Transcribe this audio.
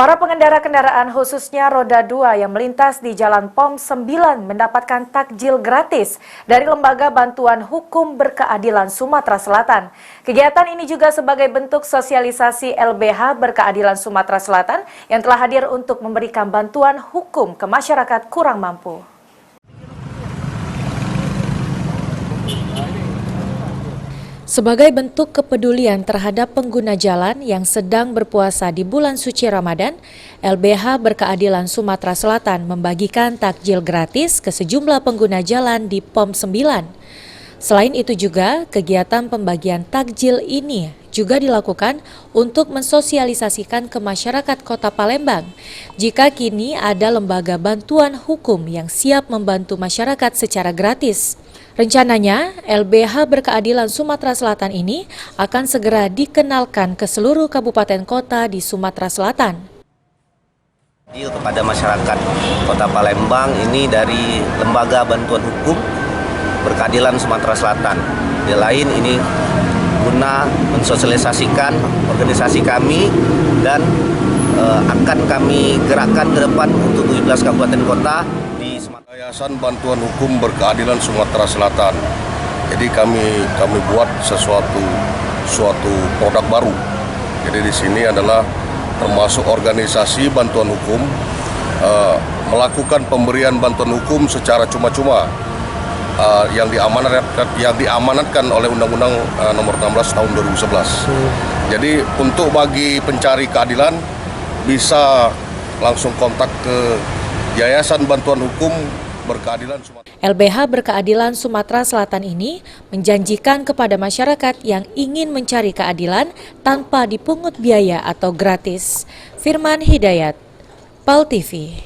Para pengendara kendaraan khususnya roda 2 yang melintas di Jalan POM 9 mendapatkan takjil gratis dari Lembaga Bantuan Hukum Berkeadilan Sumatera Selatan. Kegiatan ini juga sebagai bentuk sosialisasi LBH Berkeadilan Sumatera Selatan yang telah hadir untuk memberikan bantuan hukum ke masyarakat kurang mampu. Sebagai bentuk kepedulian terhadap pengguna jalan yang sedang berpuasa di bulan suci Ramadan, LBH Berkeadilan Sumatera Selatan membagikan takjil gratis ke sejumlah pengguna jalan di POM 9. Selain itu juga, kegiatan pembagian takjil ini juga dilakukan untuk mensosialisasikan ke masyarakat Kota Palembang jika kini ada lembaga bantuan hukum yang siap membantu masyarakat secara gratis. Rencananya, LBH Berkeadilan Sumatera Selatan ini akan segera dikenalkan ke seluruh kabupaten kota di Sumatera Selatan. Kepada masyarakat Kota Palembang ini dari Lembaga Bantuan Hukum Berkeadilan Sumatera Selatan. Di lain ini guna mensosialisasikan organisasi kami dan akan kami gerakkan ke depan untuk 17 kabupaten kota di Sumatera. Yayasan Bantuan Hukum Berkeadilan Sumatera Selatan. Jadi kami buat suatu produk baru. Jadi di sini adalah termasuk organisasi bantuan hukum melakukan pemberian bantuan hukum secara cuma-cuma yang diamanatkan oleh Undang-Undang Nomor 16 Tahun 2011. Jadi untuk bagi pencari keadilan bisa langsung kontak ke Yayasan Bantuan Hukum Berkeadilan Sumatera. LBH Berkeadilan Sumatera Selatan ini menjanjikan kepada masyarakat yang ingin mencari keadilan tanpa dipungut biaya atau gratis. Firman Hidayat, PAL TV.